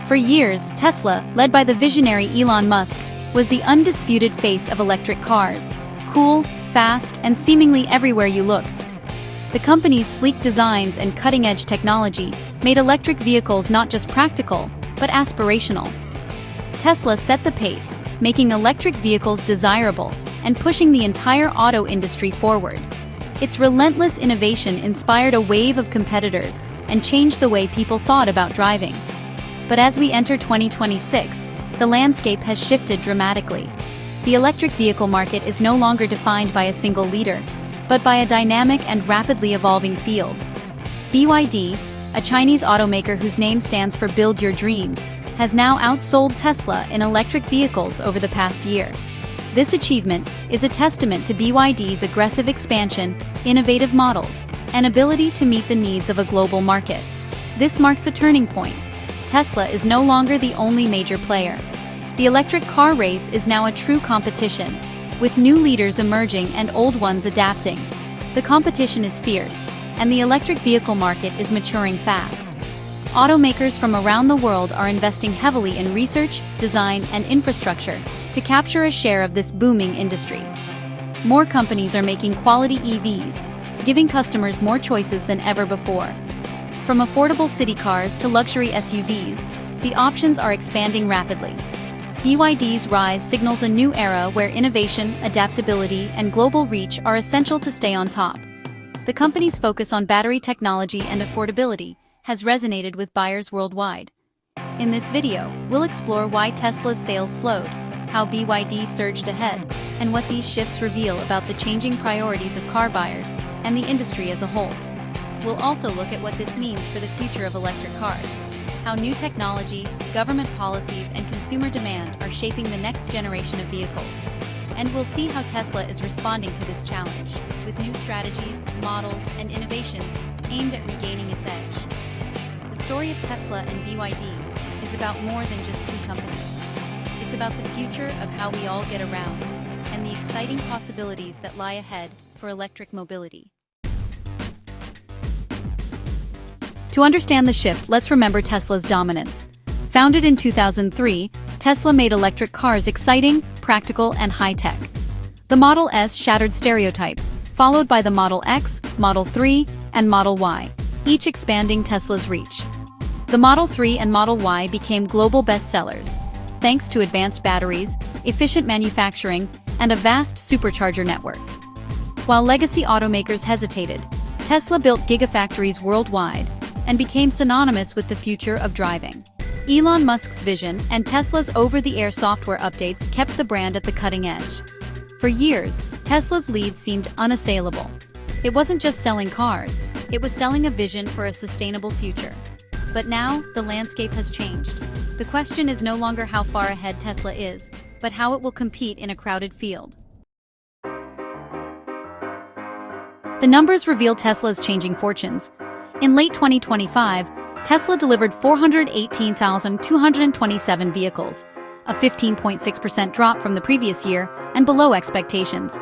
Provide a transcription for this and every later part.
For years, Tesla, led by the visionary Elon Musk, was the undisputed face of electric cars. Cool, fast, and seemingly everywhere you looked. The company's sleek designs and cutting-edge technology made electric vehicles not just practical, but aspirational. Tesla set the pace, making electric vehicles desirable and pushing the entire auto industry forward. Its relentless innovation inspired a wave of competitors and changed the way people thought about driving. But as we enter 2026, the landscape has shifted dramatically. The electric vehicle market is no longer defined by a single leader, but by a dynamic and rapidly evolving field. BYD, a Chinese automaker whose name stands for Build Your Dreams, has now outsold Tesla in electric vehicles over the past year. This achievement is a testament to BYD's aggressive expansion, innovative models, and ability to meet the needs of a global market. This marks a turning point. Tesla is no longer the only major player. The electric car race is now a true competition, with new leaders emerging and old ones adapting. The competition is fierce, and the electric vehicle market is maturing fast. Automakers from around the world are investing heavily in research, design, and infrastructure to capture a share of this booming industry. More companies are making quality EVs, giving customers more choices than ever before. From affordable city cars to luxury SUVs, the options are expanding rapidly. BYD's rise signals a new era where innovation, adaptability, and global reach are essential to stay on top. The company's focus on battery technology and affordability has resonated with buyers worldwide. In this video, we'll explore why Tesla's sales slowed, how BYD surged ahead, and what these shifts reveal about the changing priorities of car buyers and the industry as a whole. We'll also look at what this means for the future of electric cars, how new technology, government policies, and consumer demand are shaping the next generation of vehicles. And we'll see how Tesla is responding to this challenge, with new strategies, models, and innovations aimed at regaining its edge. The story of Tesla and BYD is about more than just two companies. It's about the future of how we all get around, and the exciting possibilities that lie ahead for electric mobility. To understand the shift, let's remember Tesla's dominance. Founded in 2003, Tesla made electric cars exciting, practical, and high-tech. The Model S shattered stereotypes, followed by the Model X, Model 3, and Model Y, each expanding Tesla's reach. The Model 3 and Model Y became global bestsellers, thanks to advanced batteries, efficient manufacturing, and a vast supercharger network. While legacy automakers hesitated, Tesla built gigafactories worldwide and became synonymous with the future of driving. Elon Musk's vision and Tesla's over-the-air software updates kept the brand at the cutting edge. For years, Tesla's lead seemed unassailable. It wasn't just selling cars, it was selling a vision for a sustainable future. But now, the landscape has changed. The question is no longer how far ahead Tesla is, but how it will compete in a crowded field. The numbers reveal Tesla's changing fortunes. In late 2025, Tesla delivered 418,227 vehicles, a 15.6% drop from the previous year and below expectations.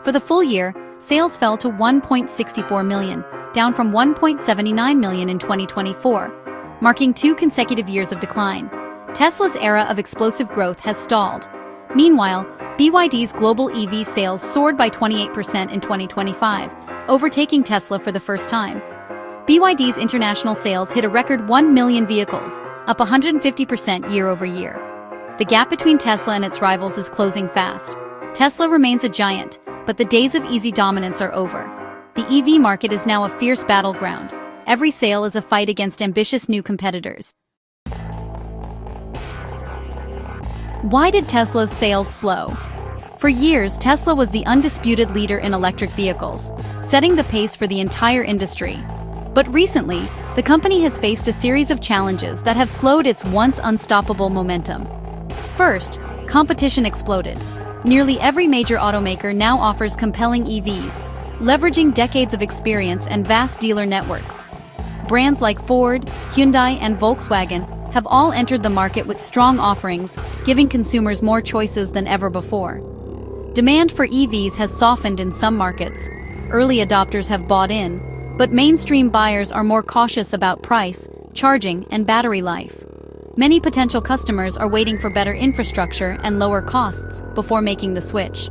For the full year, sales fell to 1.64 million, down from 1.79 million in 2024, marking 2 consecutive years of decline. Tesla's era of explosive growth has stalled. Meanwhile, BYD's global EV sales soared by 28% in 2025, overtaking Tesla for the first time. BYD's international sales hit a record 1 million vehicles, up 150% year-over-year. The gap between Tesla and its rivals is closing fast. Tesla remains a giant, but the days of easy dominance are over. The EV market is now a fierce battleground. Every sale is a fight against ambitious new competitors. Why did Tesla's sales slow? For years, Tesla was the undisputed leader in electric vehicles, setting the pace for the entire industry. But recently, the company has faced a series of challenges that have slowed its once unstoppable momentum. First, competition exploded. Nearly every major automaker now offers compelling EVs, leveraging decades of experience and vast dealer networks. Brands like Ford, Hyundai, and Volkswagen have all entered the market with strong offerings, giving consumers more choices than ever before. Demand for EVs has softened in some markets. Early adopters have bought in, but mainstream buyers are more cautious about price, charging, and battery life. Many potential customers are waiting for better infrastructure and lower costs before making the switch.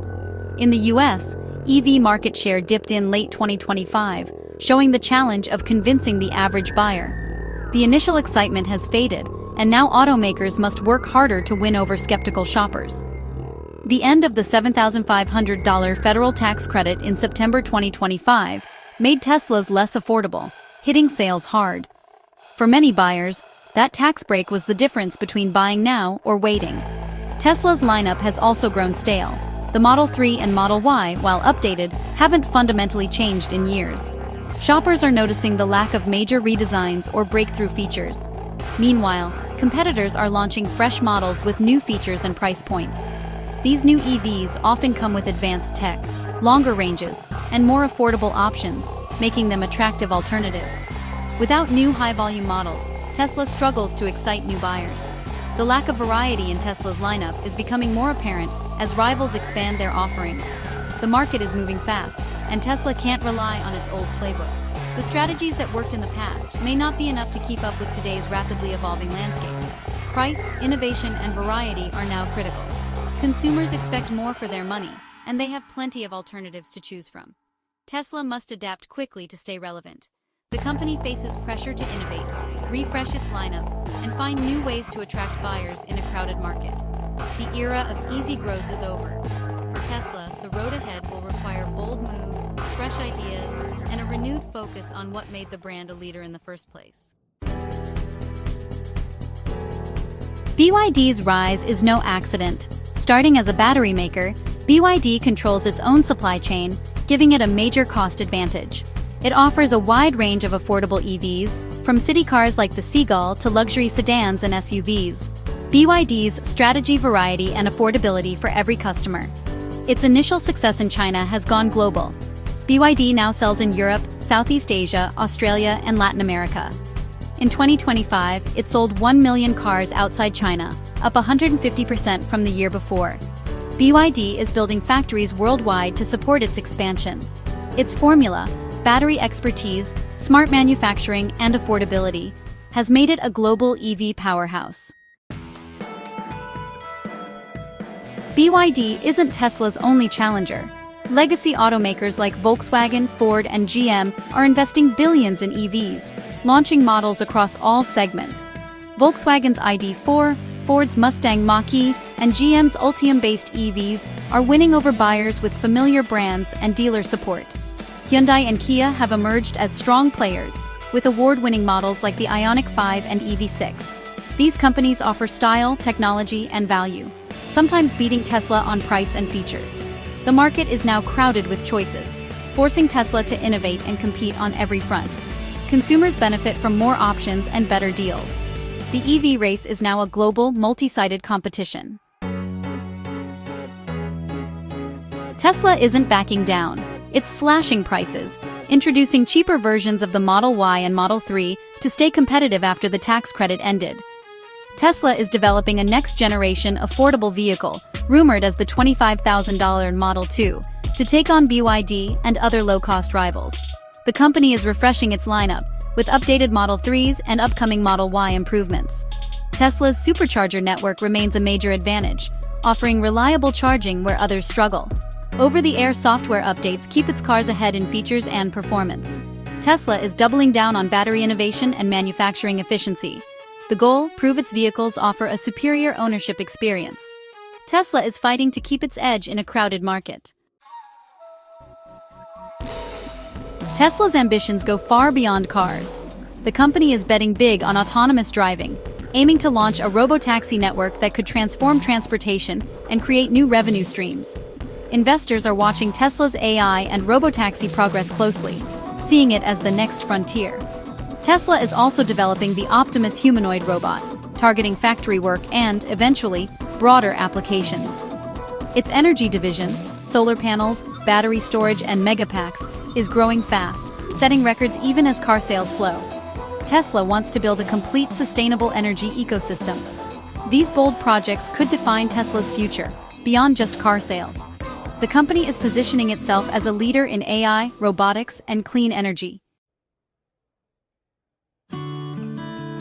In the US, EV market share dipped in late 2025, showing the challenge of convincing the average buyer. The initial excitement has faded, and now automakers must work harder to win over skeptical shoppers. The end of the $7,500 federal tax credit in September 2025 made Teslas less affordable, hitting sales hard. For many buyers, that tax break was the difference between buying now or waiting. Tesla's lineup has also grown stale. The Model 3 and Model Y, while updated, haven't fundamentally changed in years. Shoppers are noticing the lack of major redesigns or breakthrough features. Meanwhile, competitors are launching fresh models with new features and price points. These new EVs often come with advanced tech, longer ranges, and more affordable options, making them attractive alternatives. Without new high-volume models, Tesla struggles to excite new buyers. The lack of variety in Tesla's lineup is becoming more apparent as rivals expand their offerings. The market is moving fast, and Tesla can't rely on its old playbook. The strategies that worked in the past may not be enough to keep up with today's rapidly evolving landscape. Price, innovation, and variety are now critical. Consumers expect more for their money, and they have plenty of alternatives to choose from. Tesla must adapt quickly to stay relevant. The company faces pressure to innovate, refresh its lineup, and find new ways to attract buyers in a crowded market. The era of easy growth is over. For Tesla, the road ahead will require bold moves, fresh ideas, and a renewed focus on what made the brand a leader in the first place. BYD's rise is no accident. Starting as a battery maker, BYD controls its own supply chain, giving it a major cost advantage. It offers a wide range of affordable EVs, from city cars like the Seagull to luxury sedans and SUVs. BYD's strategy, variety, and affordability for every customer. Its initial success in China has gone global. BYD now sells in Europe, Southeast Asia, Australia, and Latin America. In 2025, it sold 1 million cars outside China, up 150% from the year before. BYD is building factories worldwide to support its expansion. Its formula, battery expertise, smart manufacturing, and affordability, has made it a global EV powerhouse. BYD isn't Tesla's only challenger. Legacy automakers like Volkswagen, Ford, and GM are investing billions in EVs, launching models across all segments. Volkswagen's ID.4, Ford's Mustang Mach-E, and GM's Ultium-based EVs are winning over buyers with familiar brands and dealer support. Hyundai and Kia have emerged as strong players, with award-winning models like the Ioniq 5 and EV6. These companies offer style, technology, and value, sometimes beating Tesla on price and features. The market is now crowded with choices, forcing Tesla to innovate and compete on every front. Consumers benefit from more options and better deals. The EV race is now a global, multi-sided competition. Tesla isn't backing down. It's slashing prices, introducing cheaper versions of the Model Y and Model 3 to stay competitive after the tax credit ended. Tesla is developing a next-generation affordable vehicle, rumored as the $25,000 Model 2, to take on BYD and other low-cost rivals. The company is refreshing its lineup, with updated Model 3s and upcoming Model Y improvements. Tesla's supercharger network remains a major advantage, offering reliable charging where others struggle. Over-the-air software updates keep its cars ahead in features and performance. Tesla is doubling down on battery innovation and manufacturing efficiency. The goal: prove its vehicles offer a superior ownership experience. Tesla is fighting to keep its edge in a crowded market. Tesla's ambitions go far beyond cars. The company is betting big on autonomous driving, aiming to launch a robotaxi network that could transform transportation and create new revenue streams. Investors are watching Tesla's AI and robotaxi progress closely, seeing it as the next frontier. Tesla is also developing the Optimus humanoid robot, targeting factory work and, eventually, broader applications. Its energy division, solar panels, battery storage, and megapacks, is growing fast, setting records even as car sales slow. Tesla wants to build a complete sustainable energy ecosystem. These bold projects could define Tesla's future, beyond just car sales. The company is positioning itself as a leader in AI, robotics, and clean energy.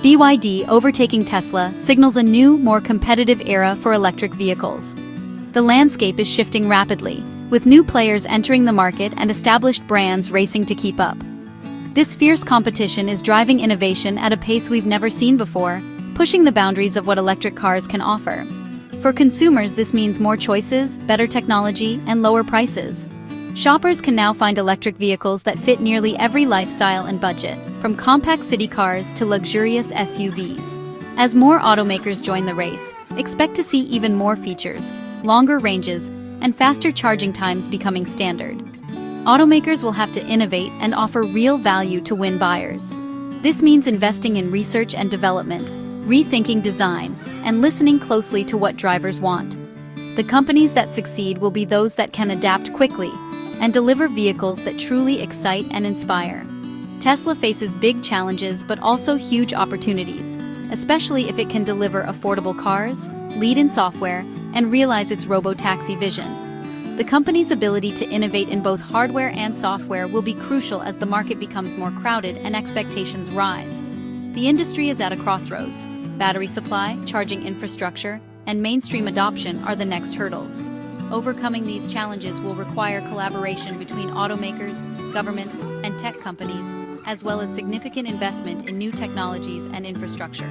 BYD overtaking Tesla signals a new, more competitive era for electric vehicles. The landscape is shifting rapidly, with new players entering the market and established brands racing to keep up. This fierce competition is driving innovation at a pace we've never seen before, pushing the boundaries of what electric cars can offer. For consumers, this means more choices, better technology, and lower prices. Shoppers can now find electric vehicles that fit nearly every lifestyle and budget, from compact city cars to luxurious SUVs. As more automakers join the race, expect to see even more features, longer ranges, and faster charging times becoming standard. Automakers will have to innovate and offer real value to win buyers. This means investing in research and development, rethinking design, and listening closely to what drivers want. The companies that succeed will be those that can adapt quickly and deliver vehicles that truly excite and inspire. Tesla faces big challenges but also huge opportunities, especially if it can deliver affordable cars, lead in software, and realize its robo-taxi vision. The company's ability to innovate in both hardware and software will be crucial as the market becomes more crowded and expectations rise. The industry is at a crossroads. Battery supply, charging infrastructure, and mainstream adoption are the next hurdles. Overcoming these challenges will require collaboration between automakers, governments, and tech companies, as well as significant investment in new technologies and infrastructure.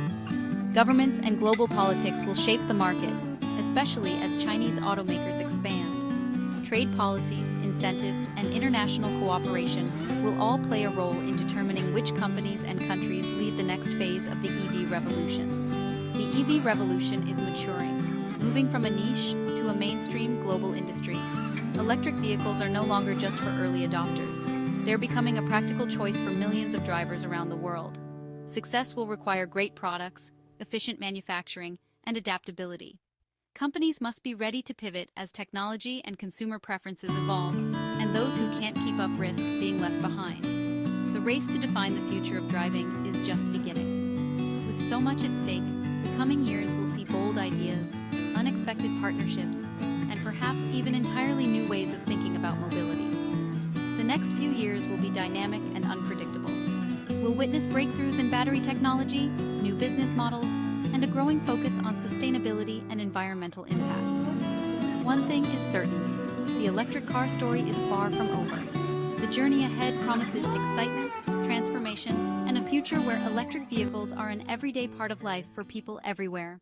Governments and global politics will shape the market, especially as Chinese automakers expand. Trade policies, incentives, and international cooperation will all play a role in determining which companies and countries lead the next phase of the EV revolution. The EV revolution is maturing, moving from a niche to a mainstream global industry. Electric vehicles are no longer just for early adopters. They're becoming a practical choice for millions of drivers around the world. Success will require great products, efficient manufacturing, and adaptability. Companies must be ready to pivot as technology and consumer preferences evolve, and those who can't keep up risk being left behind. The race to define the future of driving is just beginning. With so much at stake, the coming years will see bold ideas, unexpected partnerships, and perhaps even entirely new ways of thinking about mobility. The next few years will be dynamic and unpredictable. We'll witness breakthroughs in battery technology, new business models, and a growing focus on sustainability and environmental impact. One thing is certain, the electric car story is far from over. The journey ahead promises excitement, transformation, and a future where electric vehicles are an everyday part of life for people everywhere.